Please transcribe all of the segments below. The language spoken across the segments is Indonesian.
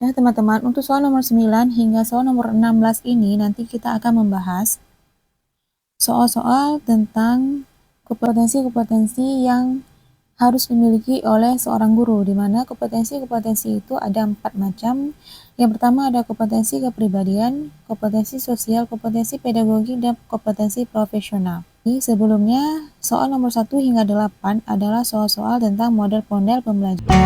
Nah, teman-teman, untuk soal nomor 9 hingga soal nomor 16 ini nanti kita akan membahas soal-soal tentang kompetensi-kompetensi yang harus dimiliki oleh seorang guru, di mana kompetensi-kompetensi itu ada 4 macam. Yang pertama ada kompetensi kepribadian, kompetensi sosial, kompetensi pedagogi, dan kompetensi profesional. Sebelumnya, soal nomor 1 hingga 8 adalah soal-soal tentang model-model pembelajaran.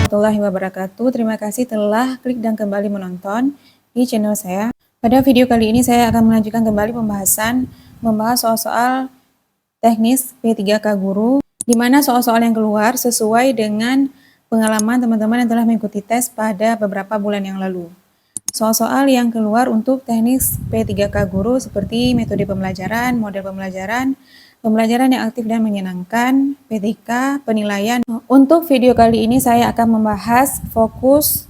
Warahmatullahi wabarakatuh. Terima kasih telah klik dan kembali menonton di channel saya. Pada video kali ini saya akan melanjutkan kembali membahas soal-soal teknis P3K Guru, di mana soal-soal yang keluar sesuai dengan pengalaman teman-teman yang telah mengikuti tes pada beberapa bulan yang lalu. Soal-soal yang keluar untuk teknis P3K Guru seperti metode pembelajaran, model pembelajaran, pembelajaran yang aktif dan menyenangkan, P3K, penilaian. Untuk video kali ini saya akan membahas fokus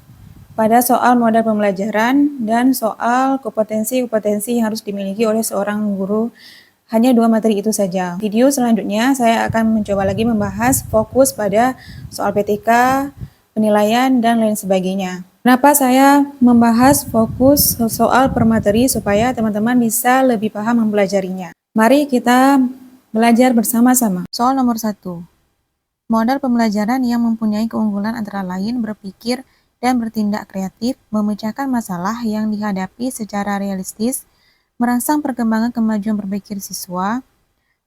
pada soal model pembelajaran dan soal kompetensi-kompetensi yang harus dimiliki oleh seorang guru. Hanya 2 materi itu saja. Video selanjutnya saya akan mencoba lagi membahas fokus pada soal PTK, penilaian, dan lain sebagainya. Kenapa saya membahas fokus soal per materi supaya teman-teman bisa lebih paham mempelajarinya. Mari kita belajar bersama-sama. Soal nomor 1. Model pembelajaran yang mempunyai keunggulan antara lain berpikir dan bertindak kreatif, memecahkan masalah yang dihadapi secara realistis, merangsang perkembangan kemajuan berpikir siswa,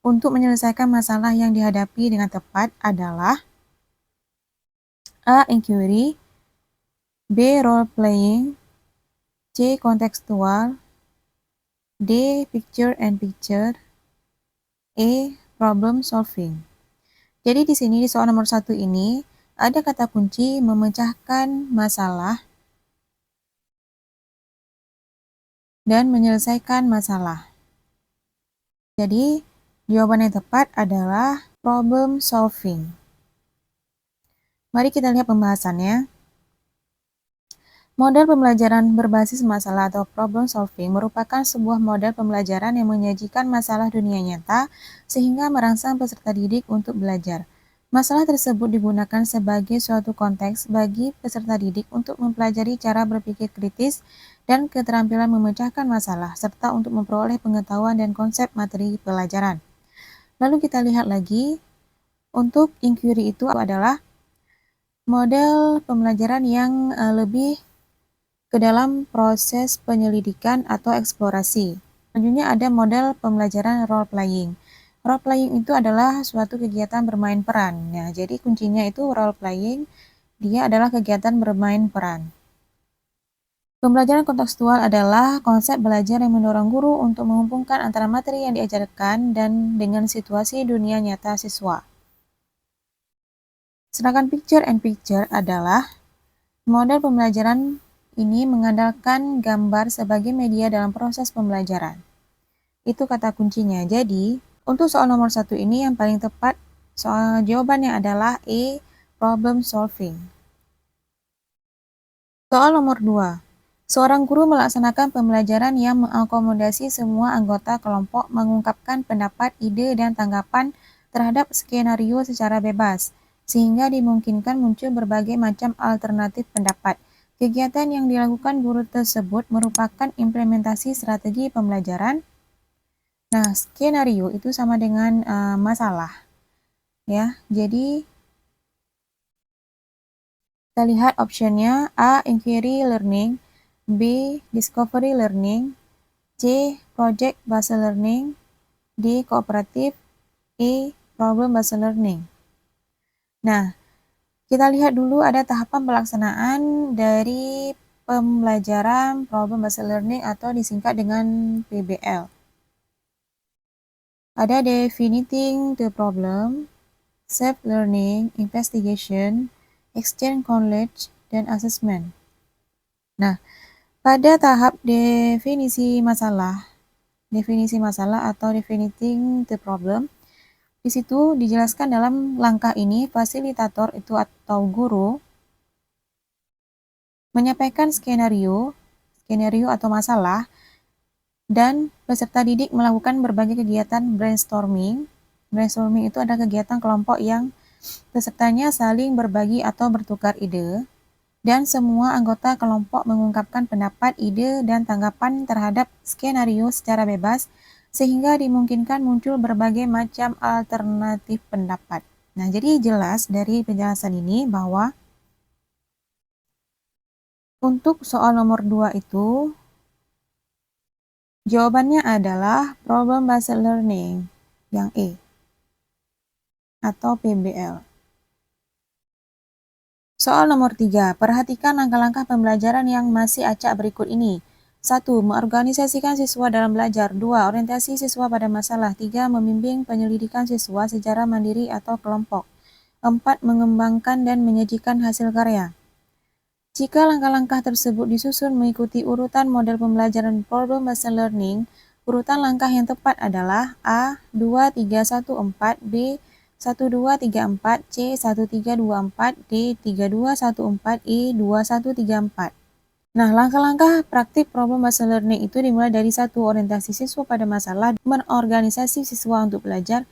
untuk menyelesaikan masalah yang dihadapi dengan tepat adalah A. Inquiry, B. Role playing, C. Kontekstual, D. Picture and picture, E. Problem solving. Jadi di sini di soal nomor 1 ini ada kata kunci memecahkan masalah dan menyelesaikan masalah. Jadi jawaban yang tepat adalah problem solving. Mari kita lihat pembahasannya. Model pembelajaran berbasis masalah atau problem solving merupakan sebuah model pembelajaran yang menyajikan masalah dunia nyata sehingga merangsang peserta didik untuk belajar. Masalah tersebut digunakan sebagai suatu konteks bagi peserta didik untuk mempelajari cara berpikir kritis dan keterampilan memecahkan masalah, serta untuk memperoleh pengetahuan dan konsep materi pelajaran. Lalu kita lihat lagi, untuk inquiry itu adalah model pembelajaran yang lebih ke dalam proses penyelidikan atau eksplorasi. Selanjutnya ada model pembelajaran role playing. Role playing itu adalah suatu kegiatan bermain peran. Nah, jadi kuncinya itu role playing, dia adalah kegiatan bermain peran. Pembelajaran kontekstual adalah konsep belajar yang mendorong guru untuk menghubungkan antara materi yang diajarkan dan dengan situasi dunia nyata siswa. Sedangkan picture and picture adalah model pembelajaran ini mengandalkan gambar sebagai media dalam proses pembelajaran. Itu kata kuncinya. Jadi, untuk soal nomor 1 ini yang paling tepat jawabannya adalah E, problem solving. Soal nomor 2. Seorang guru melaksanakan pembelajaran yang mengakomodasi semua anggota kelompok mengungkapkan pendapat, ide, dan tanggapan terhadap skenario secara bebas, sehingga dimungkinkan muncul berbagai macam alternatif pendapat. Kegiatan yang dilakukan guru tersebut merupakan implementasi strategi pembelajaran. Nah, skenario itu sama dengan masalah. Ya, jadi kita lihat optionnya A. Inquiry learning, B. Discovery learning, C. Project based learning, D. Kooperatif, E. Problem based learning. Nah, kita lihat dulu ada tahapan pelaksanaan dari pembelajaran problem based learning atau disingkat dengan PBL. Ada definiting the problem, self-learning, investigation, exchange knowledge, dan assessment. Nah, pada tahap definisi masalah atau definiting the problem, di situ dijelaskan dalam langkah ini, fasilitator itu atau guru menyampaikan skenario skenario atau masalah, dan peserta didik melakukan berbagai kegiatan brainstorming. Brainstorming itu adalah kegiatan kelompok yang pesertanya saling berbagi atau bertukar ide, dan semua anggota kelompok mengungkapkan pendapat, ide, dan tanggapan terhadap skenario secara bebas, sehingga dimungkinkan muncul berbagai macam alternatif pendapat. Nah, jadi jelas dari penjelasan ini bahwa untuk soal nomor 2 itu, jawabannya adalah Problem Based Learning, yang E, atau PBL. Soal nomor 3, perhatikan langkah-langkah pembelajaran yang masih acak berikut ini. 1. Mengorganisasikan siswa dalam belajar. 2. Orientasi siswa pada masalah. 3. Membimbing penyelidikan siswa secara mandiri atau kelompok. 4. Mengembangkan dan menyajikan hasil karya. Jika langkah-langkah tersebut disusun mengikuti urutan model pembelajaran Problem Based Learning, urutan langkah yang tepat adalah A. 2, 3, 1, 4, B. 1, 2, 3, 4, C. 1, 3, 2, 4, D. 3, 2, 1, 4, E. 2, 1, 3, 4. Nah, langkah-langkah praktik Problem Based Learning itu dimulai dari 1. Orientasi siswa pada masalah, berorganisasi siswa untuk belajar,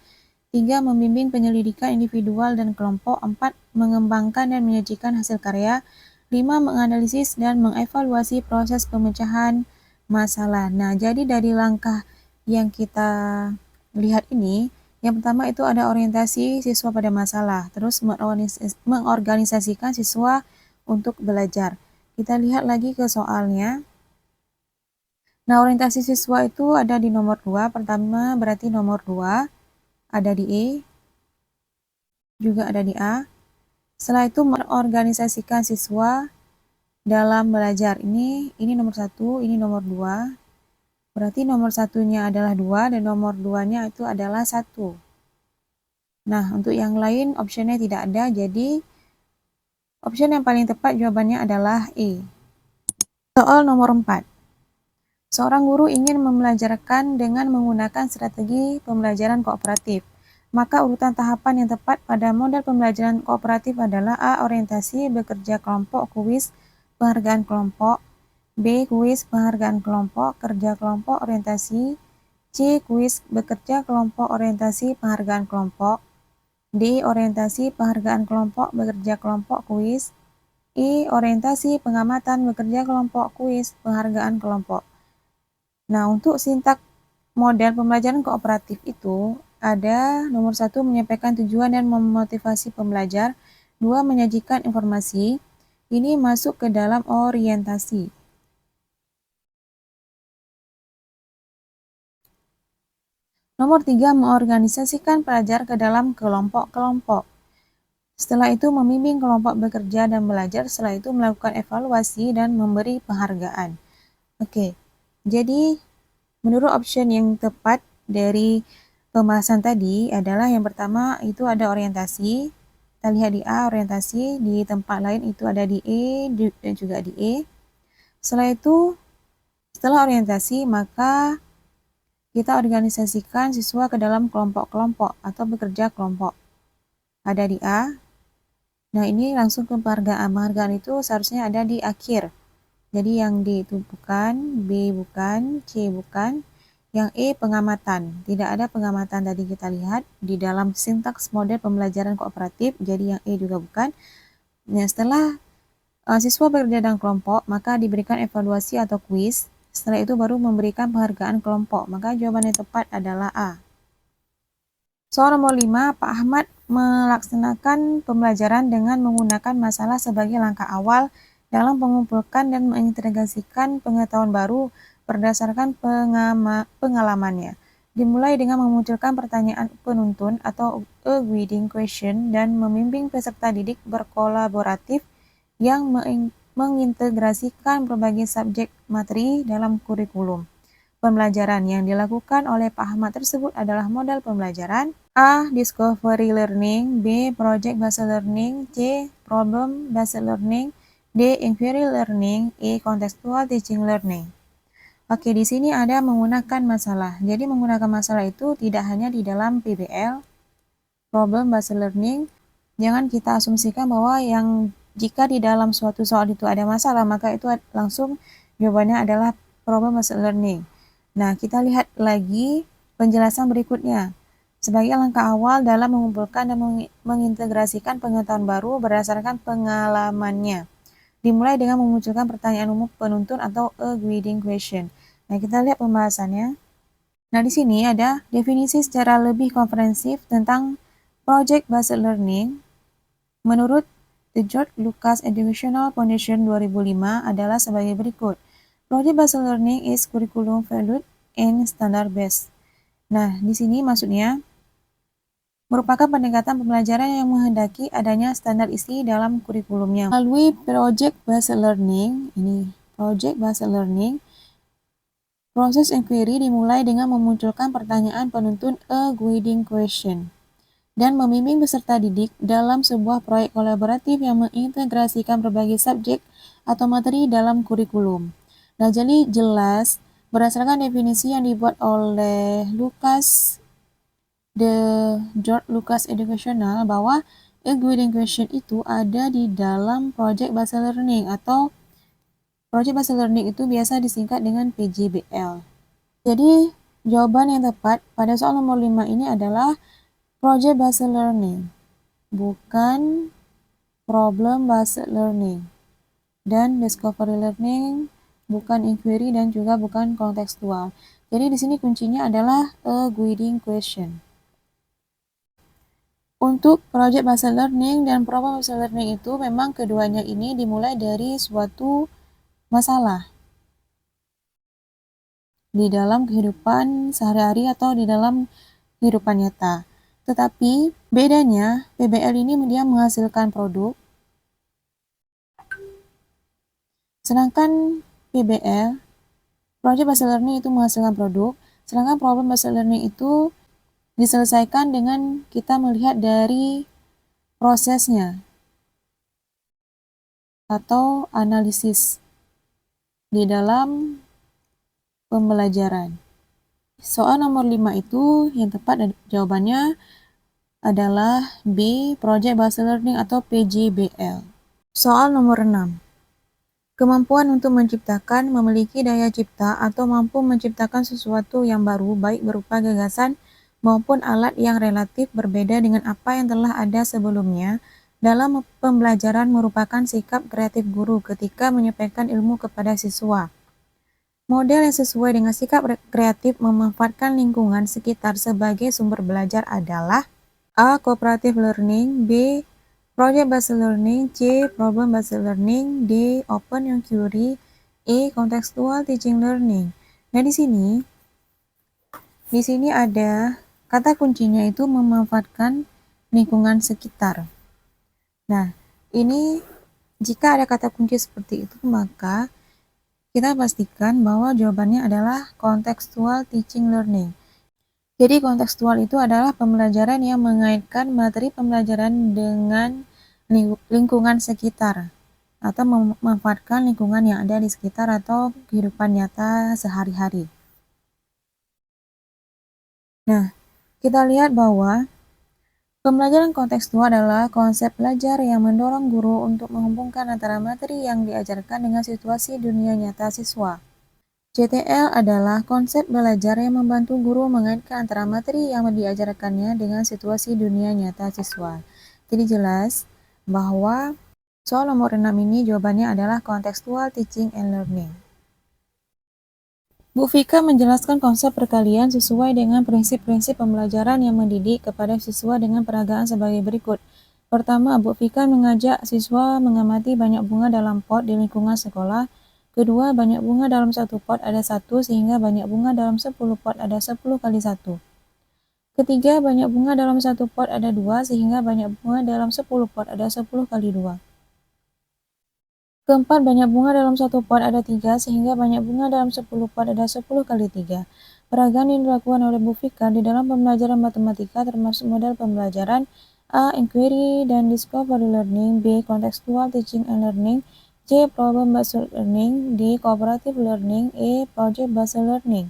3. Membimbing penyelidikan individual dan kelompok, 4. Mengembangkan dan menyajikan hasil karya, 5. Menganalisis dan mengevaluasi proses pemecahan masalah. Nah, jadi dari langkah yang kita lihat ini, yang pertama itu ada orientasi siswa pada masalah, terus mengorganisasikan siswa untuk belajar. Kita lihat lagi ke soalnya. Nah, orientasi siswa itu ada di nomor 2, pertama berarti nomor 2, ada di E, juga ada di A. Setelah itu mengorganisasikan siswa dalam belajar. Ini nomor 1, ini nomor 2. Berarti nomor 1-nya adalah 2 dan nomor 2-nya itu adalah 1. Nah, untuk yang lain optionnya tidak ada, jadi option yang paling tepat jawabannya adalah E. Soal nomor 4. Seorang guru ingin membelajarkan dengan menggunakan strategi pembelajaran kooperatif. Maka urutan tahapan yang tepat pada model pembelajaran kooperatif adalah A. Orientasi, bekerja kelompok, kuis, penghargaan kelompok. B. Kuis, penghargaan kelompok, kerja kelompok, orientasi. C. Kuis, bekerja kelompok, orientasi, penghargaan kelompok. D. Orientasi, penghargaan kelompok, bekerja kelompok, kuis. E. Orientasi, pengamatan, bekerja kelompok, kuis, penghargaan kelompok. Nah, untuk sintak model pembelajaran kooperatif itu ada nomor 1 menyampaikan tujuan dan memotivasi pembelajar, 2 menyajikan informasi, ini masuk ke dalam orientasi. Nomor 3 mengorganisasikan pelajar ke dalam kelompok-kelompok. Setelah itu membimbing kelompok bekerja dan belajar, setelah itu melakukan evaluasi dan memberi penghargaan. Oke, jadi menurut option yang tepat dari pembahasan tadi adalah yang pertama itu ada orientasi. Kita lihat di A orientasi, di tempat lain itu ada di E dan juga di E. Setelah itu, setelah orientasi maka kita organisasikan siswa ke dalam kelompok-kelompok atau bekerja kelompok. Ada di A. Nah, ini langsung ke penghargaan. Penghargaan itu seharusnya ada di akhir. Jadi yang D itu bukan, B bukan, C bukan. Yang E pengamatan, tidak ada pengamatan tadi kita lihat di dalam sintaks model pembelajaran kooperatif, jadi yang E juga bukan. Nah, setelah siswa bekerja dalam kelompok, maka diberikan evaluasi atau kuis. Setelah itu baru memberikan penghargaan kelompok, maka jawaban yang tepat adalah A. Soal nomor 5, Pak Ahmad melaksanakan pembelajaran dengan menggunakan masalah sebagai langkah awal dalam mengumpulkan dan mengintegrasikan pengetahuan baru berdasarkan pengalamannya. Dimulai dengan memunculkan pertanyaan penuntun atau a guiding question dan membimbing peserta didik berkolaboratif yang mengintegrasikan berbagai subjek materi dalam kurikulum. Pembelajaran yang dilakukan oleh Pak Ahmad tersebut adalah model pembelajaran A. Discovery Learning, B. Project Based Learning, C. Problem Based Learning, D. Inquiry Learning, E. Contextual Teaching Learning. Oke, di sini ada menggunakan masalah. Jadi menggunakan masalah itu tidak hanya di dalam PBL, Problem Based Learning. Jangan kita asumsikan bahwa jika di dalam suatu soal itu ada masalah, maka itu langsung Jawabannya adalah problem-based learning. Nah, kita lihat lagi penjelasan berikutnya. Sebagai langkah awal dalam mengumpulkan dan mengintegrasikan pengetahuan baru berdasarkan pengalamannya. Dimulai dengan memunculkan pertanyaan umum penuntun atau a guiding question. Nah, kita lihat pembahasannya. Nah, di sini ada definisi secara lebih komprehensif tentang project-based learning. Menurut The George Lucas Educational Foundation 2005 adalah sebagai berikut. Project-based learning is curriculum valued and standard-based. Nah, di sini maksudnya merupakan pendekatan pembelajaran yang menghendaki adanya standar isi dalam kurikulumnya. Melalui project-based learning, proses inquiry dimulai dengan memunculkan pertanyaan penuntun a guiding question dan membimbing peserta didik dalam sebuah proyek kolaboratif yang mengintegrasikan berbagai subjek atau materi dalam kurikulum. Nah, jadi jelas berdasarkan definisi yang dibuat oleh The George Lucas Educational bahwa a guiding question itu ada di dalam project-based learning atau project-based learning itu biasa disingkat dengan PJBL. Jadi, jawaban yang tepat pada soal nomor 5 ini adalah project-based learning, bukan problem-based learning. Dan discovery learning bukan inquiry dan juga bukan kontekstual. Jadi di sini kuncinya adalah a guiding question. Untuk project-based learning dan problem-based learning itu memang keduanya ini dimulai dari suatu masalah di dalam kehidupan sehari-hari atau di dalam kehidupan nyata. Tetapi bedanya PBL ini dia menghasilkan produk, sedangkan PBL, project-based learning itu menghasilkan produk, sedangkan problem-based learning itu diselesaikan dengan kita melihat dari prosesnya atau analisis di dalam pembelajaran. Soal nomor 5 itu yang tepat jawabannya adalah B, project-based learning atau PJBL. Soal nomor 6. Kemampuan untuk menciptakan, memiliki daya cipta, atau mampu menciptakan sesuatu yang baru, baik berupa gagasan maupun alat yang relatif berbeda dengan apa yang telah ada sebelumnya, dalam pembelajaran merupakan sikap kreatif guru ketika menyampaikan ilmu kepada siswa. Model yang sesuai dengan sikap kreatif memanfaatkan lingkungan sekitar sebagai sumber belajar adalah A. Cooperative learning, B. Project-based learning, C. Problem-based learning, D. Open inquiry, E. Contextual teaching learning. Nah, di sini ada kata kuncinya itu memanfaatkan lingkungan sekitar. Nah, ini jika ada kata kunci seperti itu, maka kita pastikan bahwa jawabannya adalah contextual teaching learning. Jadi kontekstual itu adalah pembelajaran yang mengaitkan materi pembelajaran dengan lingkungan sekitar atau memanfaatkan lingkungan yang ada di sekitar atau kehidupan nyata sehari-hari. Nah, kita lihat bahwa pembelajaran kontekstual adalah konsep belajar yang mendorong guru untuk menghubungkan antara materi yang diajarkan dengan situasi dunia nyata siswa. CTL adalah konsep belajar yang membantu guru mengaitkan antara materi yang diajarkannya dengan situasi dunia nyata siswa. Jadi jelas bahwa soal nomor 6 ini jawabannya adalah contextual teaching and learning. Bu Fika menjelaskan konsep perkalian sesuai dengan prinsip-prinsip pembelajaran yang mendidik kepada siswa dengan peragaan sebagai berikut. Pertama, Bu Fika mengajak siswa mengamati banyak bunga dalam pot di lingkungan sekolah. Kedua, banyak bunga dalam satu pot ada 1 sehingga banyak bunga dalam 10 pot ada 10 kali 1. Ketiga, banyak bunga dalam satu pot ada 2 sehingga banyak bunga dalam 10 pot ada 10 kali 2. Keempat, banyak bunga dalam satu pot ada 3 sehingga banyak bunga dalam 10 pot ada 10 kali 3. Peragaan yang dilakukan oleh Bu Fika di dalam pembelajaran matematika termasuk model pembelajaran A. Inquiry dan Discovery Learning, B. Contextual Teaching and Learning, C. Problem-based learning, D. Cooperative learning, E. Project-based learning.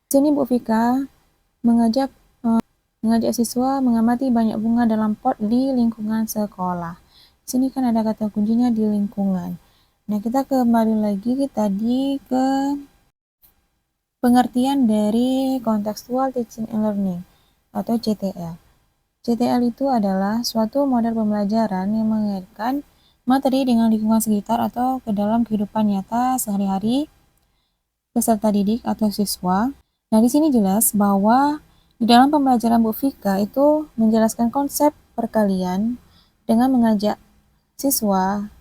Di sini Bu Fika mengajak siswa mengamati banyak bunga dalam pot di lingkungan sekolah. Di sini kan ada kata kuncinya di lingkungan. Nah, kita kembali lagi tadi ke pengertian dari Contextual Teaching and Learning atau CTL. CTL itu adalah suatu model pembelajaran yang mengaitkan materi dengan lingkungan sekitar atau ke dalam kehidupan nyata sehari-hari peserta didik atau siswa. Nah, di sini jelas bahwa di dalam pembelajaran Bu Vika itu menjelaskan konsep perkalian dengan mengajak siswa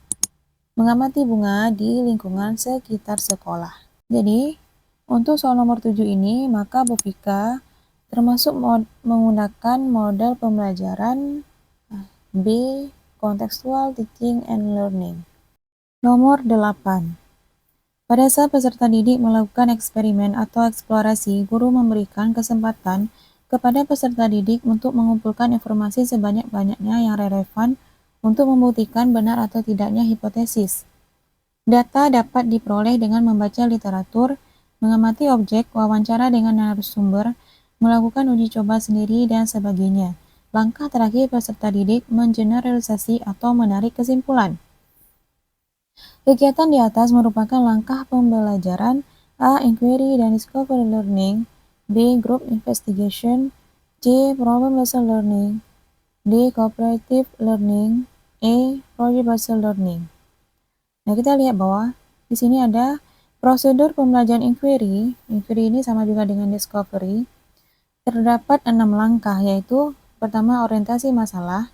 mengamati bunga di lingkungan sekitar sekolah. Jadi, untuk soal nomor 7 ini, maka Bu Vika termasuk menggunakan model pembelajaran B, Contextual Teaching and Learning. Nomor 8. Pada saat peserta didik melakukan eksperimen atau eksplorasi, guru memberikan kesempatan kepada peserta didik untuk mengumpulkan informasi sebanyak-banyaknya yang relevan untuk membuktikan benar atau tidaknya hipotesis. Data dapat diperoleh dengan membaca literatur, mengamati objek, wawancara dengan narasumber, melakukan uji coba sendiri, dan sebagainya. Langkah terakhir peserta didik mengeneralisasi atau menarik kesimpulan. Kegiatan di atas merupakan langkah pembelajaran A. Inquiry dan Discovery Learning, B. Group Investigation, C. Problem-Based Learning, D. Cooperative Learning, E. Project-Based Learning. Nah, kita lihat bahwa di sini ada prosedur pembelajaran inquiry. Inquiry ini sama juga dengan discovery. Terdapat 6 langkah, yaitu pertama orientasi masalah,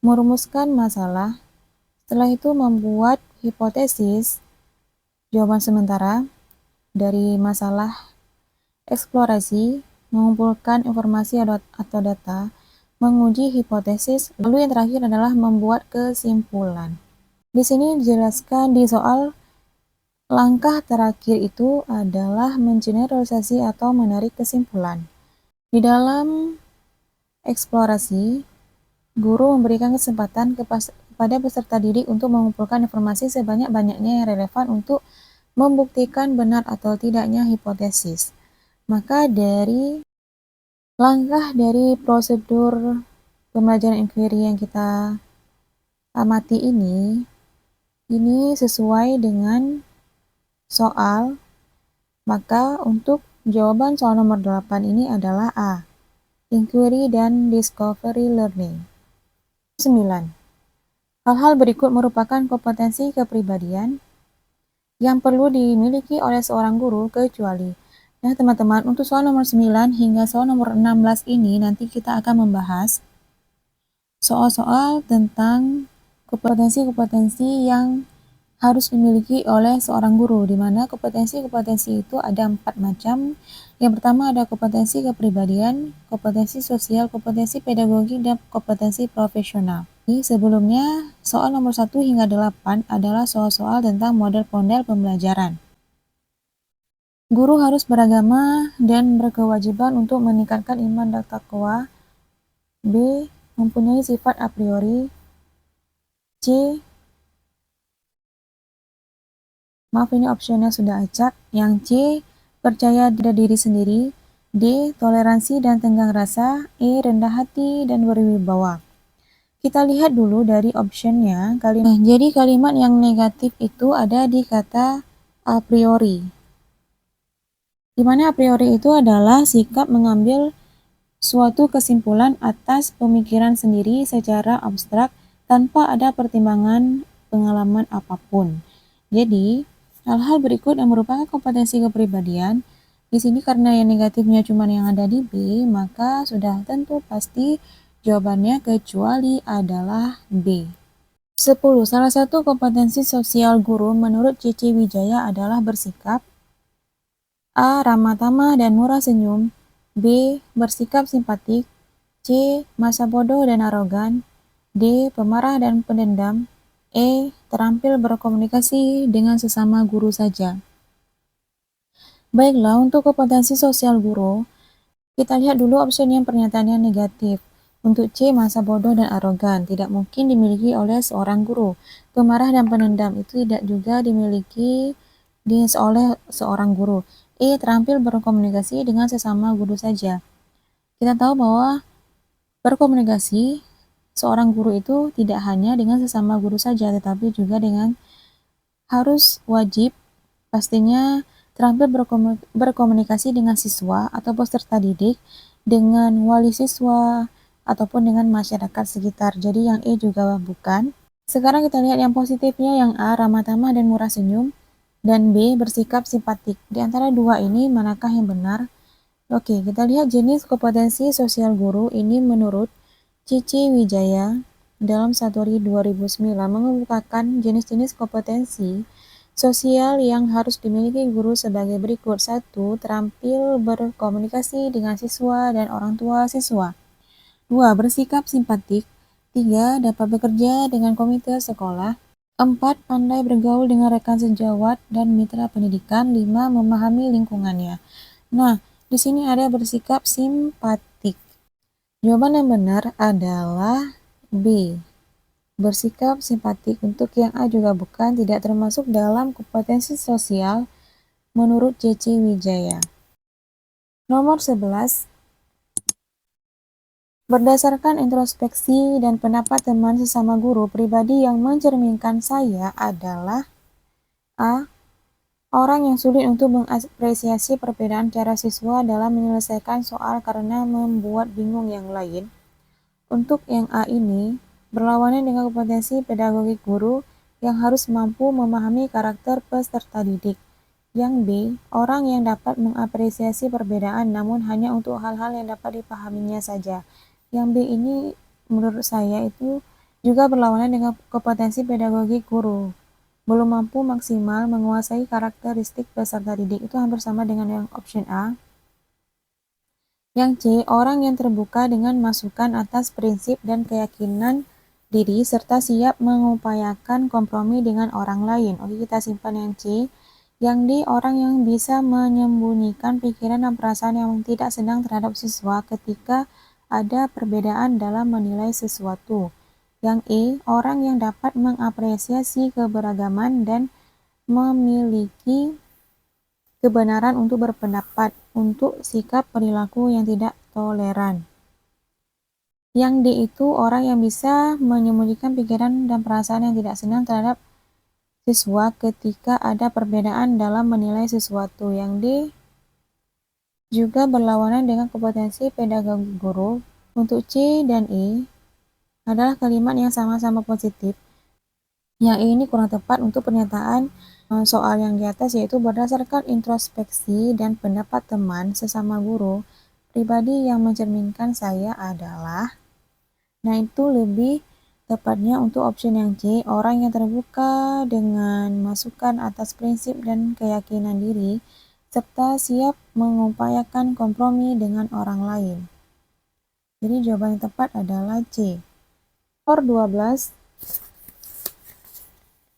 merumuskan masalah, setelah itu membuat hipotesis, jawaban sementara dari masalah, eksplorasi, mengumpulkan informasi atau data, menguji hipotesis, lalu yang terakhir adalah membuat kesimpulan. Di sini dijelaskan di soal langkah terakhir itu adalah mengeneralisasi atau menarik kesimpulan. Di dalam eksplorasi, guru memberikan kesempatan kepada peserta didik untuk mengumpulkan informasi sebanyak-banyaknya yang relevan untuk membuktikan benar atau tidaknya hipotesis. Maka dari langkah dari prosedur pembelajaran inquiry yang kita amati ini sesuai dengan soal, maka untuk jawaban soal nomor 8 ini adalah A. Inquiry dan Discovery Learning. 9. Hal-hal berikut merupakan kompetensi kepribadian yang perlu dimiliki oleh seorang guru kecuali. Nah, teman-teman, untuk soal nomor 9 hingga soal nomor 16 ini nanti kita akan membahas soal-soal tentang kompetensi-kompetensi yang harus dimiliki oleh seorang guru, di mana kompetensi-kompetensi itu ada 4 macam. Yang pertama ada kompetensi kepribadian, kompetensi sosial, kompetensi pedagogi, dan kompetensi profesional. Sebelumnya, soal nomor 1 hingga 8 adalah soal-soal tentang model-model pembelajaran. Guru harus beragama dan berkewajiban untuk meningkatkan iman dan takwa. B. Mempunyai sifat a priori. C. Maaf, ini opsionnya sudah acak. Yang C. Percaya pada diri sendiri. D. Toleransi dan tenggang rasa. E. Rendah hati dan berwibawa. Kita lihat dulu dari optionnya. Jadi kalimat yang negatif itu ada di kata a priori. Di mana a priori itu adalah sikap mengambil suatu kesimpulan atas pemikiran sendiri secara abstrak tanpa ada pertimbangan pengalaman apapun. Jadi, hal-hal berikut yang merupakan kompetensi kepribadian, di sini karena yang negatifnya cuma yang ada di B, maka sudah tentu pasti jawabannya kecuali adalah B. 10. Salah satu kompetensi sosial guru menurut C.C. Wijaya adalah bersikap A. Ramah tamah dan murah senyum. B. Bersikap simpatik. C. Masa bodoh dan arogan. D. Pemarah dan pendendam. E. Terampil berkomunikasi dengan sesama guru saja. Baiklah, untuk kompetensi sosial guru, kita lihat dulu opsi yang pernyataannya negatif. Untuk C. Masa bodoh dan arogan tidak mungkin dimiliki oleh seorang guru. Pemarah dan pendendam itu tidak juga dimiliki oleh seorang guru. E. Terampil berkomunikasi dengan sesama guru saja. Kita tahu bahwa berkomunikasi seorang guru itu tidak hanya dengan sesama guru saja, tetapi juga dengan harus wajib pastinya terampil berkomunikasi dengan siswa atau peserta didik, dengan wali siswa, ataupun dengan masyarakat sekitar. Jadi yang E juga bukan. Sekarang kita lihat yang positifnya, yang A, ramah tamah dan murah senyum, dan B, bersikap simpatik. Di antara dua ini, manakah yang benar? Oke, kita lihat jenis kompetensi sosial guru ini menurut Cici Wijaya dalam Satori 2009 mengemukakan jenis-jenis kompetensi sosial yang harus dimiliki guru sebagai berikut. 1. Terampil berkomunikasi dengan siswa dan orang tua siswa. 2. Bersikap simpatik. 3. Dapat bekerja dengan komite sekolah. 4. Pandai bergaul dengan rekan sejawat dan mitra pendidikan. 5. Memahami lingkungannya. Nah, di sini ada bersikap simpatik. Jawaban yang benar adalah B. Bersikap simpatik. Untuk yang A juga bukan, tidak termasuk dalam kompetensi sosial menurut Cici Wijaya. Nomor 11. Berdasarkan introspeksi dan pendapat teman sesama guru, pribadi yang mencerminkan saya adalah A. Orang yang sulit untuk mengapresiasi perbedaan cara siswa dalam menyelesaikan soal karena membuat bingung yang lain. Untuk yang A ini, berlawanan dengan kompetensi pedagogik guru yang harus mampu memahami karakter peserta didik. Yang B, orang yang dapat mengapresiasi perbedaan namun hanya untuk hal-hal yang dapat dipahaminya saja. Yang B ini menurut saya itu juga berlawanan dengan kompetensi pedagogik guru. Belum mampu maksimal menguasai karakteristik peserta didik. Itu hampir sama dengan yang option A. Yang C, orang yang terbuka dengan masukan atas prinsip dan keyakinan diri serta siap mengupayakan kompromi dengan orang lain. Oke, kita simpan yang C. Yang D, orang yang bisa menyembunyikan pikiran dan perasaan yang tidak senang terhadap siswa ketika ada perbedaan dalam menilai sesuatu. Yang E, orang yang dapat mengapresiasi keberagaman dan memiliki kebenaran untuk berpendapat, untuk sikap perilaku yang tidak toleran. Yang D itu orang yang bisa menyembunyikan pikiran dan perasaan yang tidak senang terhadap siswa ketika ada perbedaan dalam menilai sesuatu. Yang D juga berlawanan dengan kompetensi pedagogi guru. Untuk C dan E adalah kalimat yang sama-sama positif. Yang E ini kurang tepat untuk pernyataan soal yang di atas, yaitu berdasarkan introspeksi dan pendapat teman sesama guru, pribadi yang mencerminkan saya adalah, nah itu lebih tepatnya untuk option yang C, orang yang terbuka dengan masukan atas prinsip dan keyakinan diri, serta siap mengupayakan kompromi dengan orang lain. Jadi jawaban yang tepat adalah C. Nomor 12.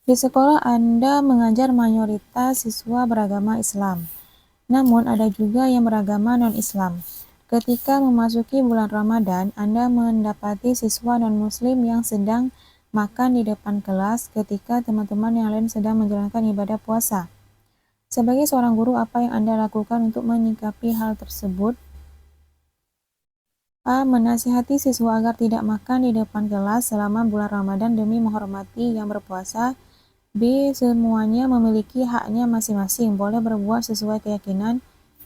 Di sekolah Anda mengajar mayoritas siswa beragama Islam, namun ada juga yang beragama non-Islam. Ketika memasuki bulan Ramadan, Anda mendapati siswa non-Muslim yang sedang makan di depan kelas ketika teman-teman yang lain sedang menjalankan ibadah puasa. Sebagai seorang guru, apa yang Anda lakukan untuk menyikapi hal tersebut? A. Menasihati siswa agar tidak makan di depan kelas selama bulan Ramadan demi menghormati yang berpuasa. B. Semuanya memiliki haknya masing-masing, boleh berbuat sesuai keyakinan.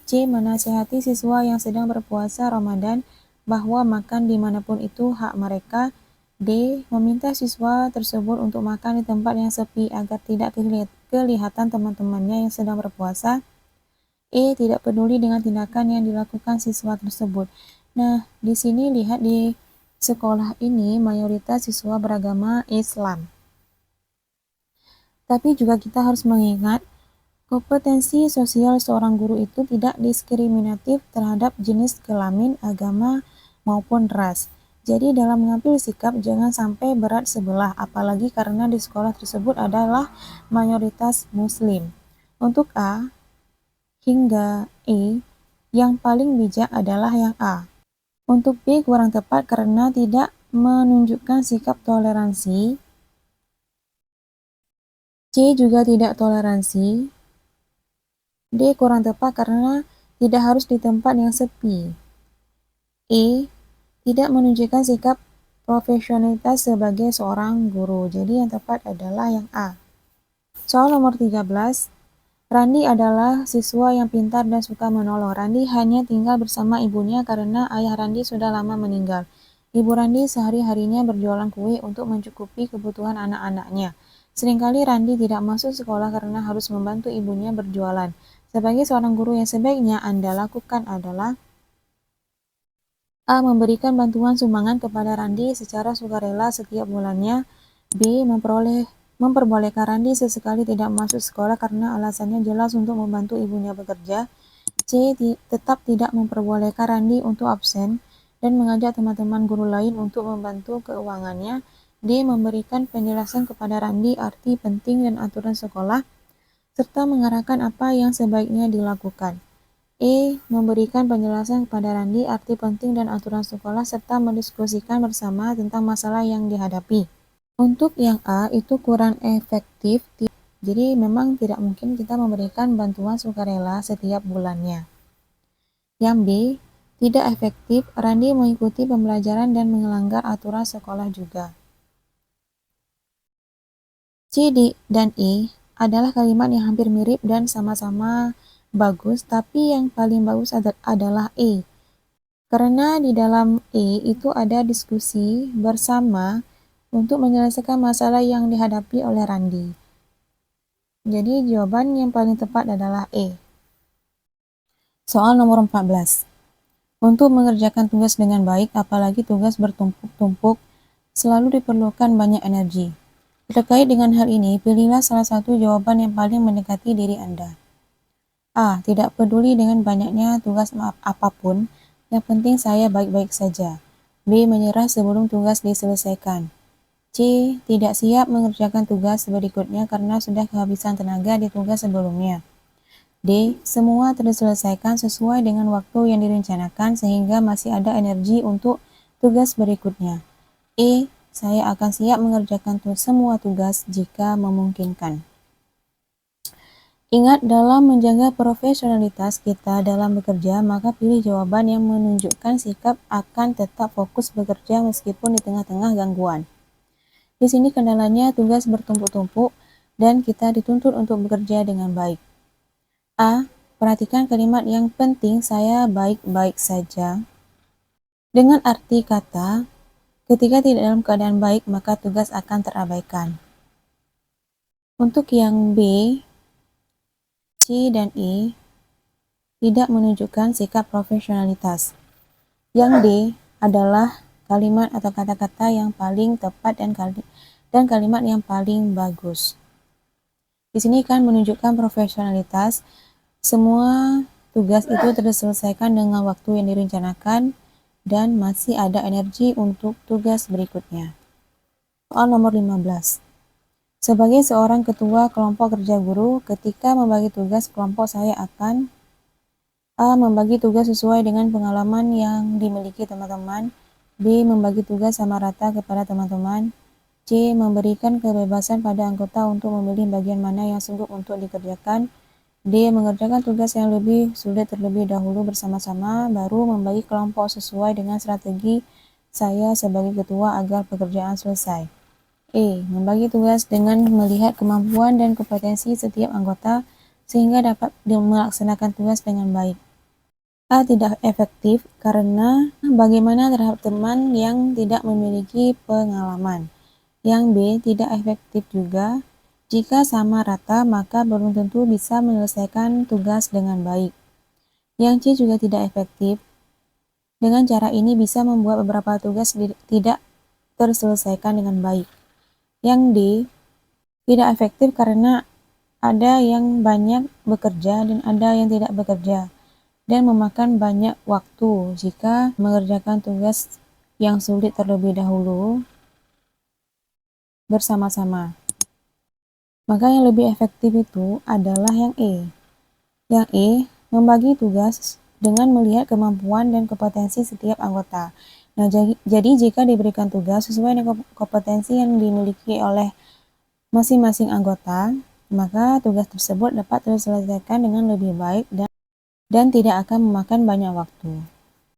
C. Menasihati siswa yang sedang berpuasa Ramadan bahwa makan dimanapun itu hak mereka. D. Meminta siswa tersebut untuk makan di tempat yang sepi agar tidak kelihatan teman-temannya yang sedang berpuasa. E. Tidak peduli dengan tindakan yang dilakukan siswa tersebut. Nah, di sini lihat di sekolah ini mayoritas siswa beragama Islam. Tapi juga kita harus mengingat, kompetensi sosial seorang guru itu tidak diskriminatif terhadap jenis kelamin, agama, maupun ras. Jadi dalam mengambil sikap jangan sampai berat sebelah, apalagi karena di sekolah tersebut adalah mayoritas muslim. Untuk A hingga E, yang paling bijak adalah yang A. Untuk B kurang tepat karena tidak menunjukkan sikap toleransi. C juga tidak toleransi. D kurang tepat karena tidak harus di tempat yang sepi. E tidak menunjukkan sikap profesionalitas sebagai seorang guru. Jadi yang tepat adalah yang A. Soal nomor 13. Randi adalah siswa yang pintar dan suka menolong. Randi hanya tinggal bersama ibunya karena ayah Randi sudah lama meninggal. Ibu Randi sehari-harinya berjualan kue untuk mencukupi kebutuhan anak-anaknya. Seringkali Randi tidak masuk sekolah karena harus membantu ibunya berjualan. Sebagai seorang guru yang sebaiknya Anda lakukan adalah A. Memberikan bantuan sumbangan kepada Randi secara sukarela setiap bulannya. B. Memperbolehkan Randi sesekali tidak masuk sekolah karena alasannya jelas untuk membantu ibunya bekerja. C. Tetap tidak memperbolehkan Randi untuk absen dan mengajak teman-teman guru lain untuk membantu keuangannya. D. Memberikan penjelasan kepada Randi arti penting dan aturan sekolah, serta mengarahkan apa yang sebaiknya dilakukan. E. Memberikan penjelasan kepada Randi arti penting dan aturan sekolah serta mendiskusikan bersama tentang masalah yang dihadapi. Untuk yang A itu kurang efektif, jadi memang tidak mungkin kita memberikan bantuan sukarela setiap bulannya. Yang B, tidak efektif, Randi mengikuti pembelajaran dan melanggar aturan sekolah juga. C, D, dan E adalah kalimat yang hampir mirip dan sama-sama bagus, tapi yang paling bagus adalah E. Karena di dalam E itu ada diskusi bersama untuk menyelesaikan masalah yang dihadapi oleh Randi. Jadi jawaban yang paling tepat adalah E. Soal nomor 14. Untuk mengerjakan tugas dengan baik, apalagi tugas bertumpuk-tumpuk, selalu diperlukan banyak energi. Terkait dengan hal ini, pilihlah salah satu jawaban yang paling mendekati diri Anda. A. Tidak peduli dengan banyaknya tugas apapun, yang penting saya baik-baik saja. B. Menyerah sebelum tugas diselesaikan. C. Tidak siap mengerjakan tugas berikutnya karena sudah kehabisan tenaga di tugas sebelumnya. D. Semua terselesaikan sesuai dengan waktu yang direncanakan sehingga masih ada energi untuk tugas berikutnya. E. Saya akan siap mengerjakan semua tugas jika memungkinkan. Ingat, dalam menjaga profesionalitas kita dalam bekerja, maka pilih jawaban yang menunjukkan sikap akan tetap fokus bekerja meskipun di tengah-tengah gangguan. Di sini kendalanya tugas bertumpuk-tumpuk dan kita dituntut untuk bekerja dengan baik. A. Perhatikan kalimat yang penting saya baik-baik saja. Dengan arti kata, ketika tidak dalam keadaan baik, maka tugas akan terabaikan. Untuk yang B, C, dan E, tidak menunjukkan sikap profesionalitas. Yang D adalah kalimat atau kata-kata yang paling tepat dan kalimat yang paling bagus. Di sini kan menunjukkan profesionalitas. Semua tugas itu terselesaikan dengan waktu yang direncanakan dan masih ada energi untuk tugas berikutnya. Soal nomor 15. Sebagai seorang ketua kelompok kerja guru, ketika membagi tugas kelompok saya akan A. Membagi tugas sesuai dengan pengalaman yang dimiliki teman-teman. B. Membagi tugas sama rata kepada teman-teman. C. Memberikan kebebasan pada anggota untuk memilih bagian mana yang sanggup untuk dikerjakan. D. Mengerjakan tugas yang lebih sulit terlebih dahulu bersama-sama, baru membagi kelompok sesuai dengan strategi saya sebagai ketua agar pekerjaan selesai. E. Membagi tugas dengan melihat kemampuan dan kompetensi setiap anggota sehingga dapat melaksanakan tugas dengan baik. A. Tidak efektif karena bagaimana terhadap teman yang tidak memiliki pengalaman. Yang B. Tidak efektif juga. Jika sama rata, maka belum tentu bisa menyelesaikan tugas dengan baik. Yang C juga tidak efektif. Dengan cara ini bisa membuat beberapa tugas tidak terselesaikan dengan baik. Yang D tidak efektif karena ada yang banyak bekerja dan ada yang tidak bekerja, dan memakan banyak waktu jika mengerjakan tugas yang sulit terlebih dahulu bersama-sama. Maka yang lebih efektif itu adalah yang E. Yang E, membagi tugas dengan melihat kemampuan dan kompetensi setiap anggota. Nah, jadi jika diberikan tugas sesuai dengan kompetensi yang dimiliki oleh masing-masing anggota, maka tugas tersebut dapat terselesaikan dengan lebih baik dan tidak akan memakan banyak waktu.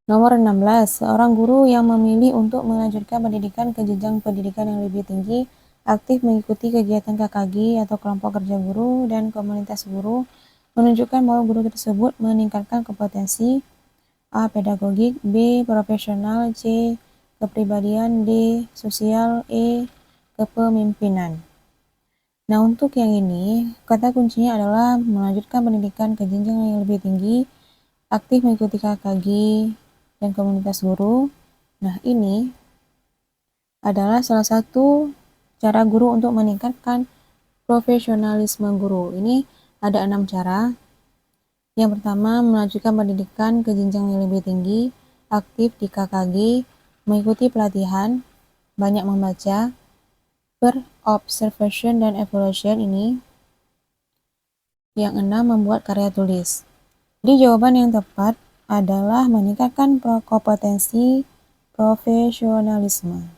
Nomor 16, seorang guru yang memilih untuk melanjutkan pendidikan ke jenjang pendidikan yang lebih tinggi aktif mengikuti kegiatan KKG atau kelompok kerja guru dan komunitas guru, menunjukkan bahwa guru tersebut meningkatkan kompetensi A. Pedagogik, B. Profesional, C. Kepribadian, D. Sosial, E. Kepemimpinan. Nah, untuk yang ini, kata kuncinya adalah melanjutkan pendidikan ke jenjang yang lebih tinggi, aktif mengikuti KKG dan komunitas guru. Nah, ini adalah salah satu cara guru untuk meningkatkan profesionalisme guru. Ini ada 6 cara. Yang pertama, melanjutkan pendidikan ke jenjang yang lebih tinggi, aktif di KKG, mengikuti pelatihan, banyak membaca, observation dan evaluation ini. Yang 6, membuat karya tulis. Jadi jawaban yang tepat adalah meningkatkan kompetensi profesionalisme.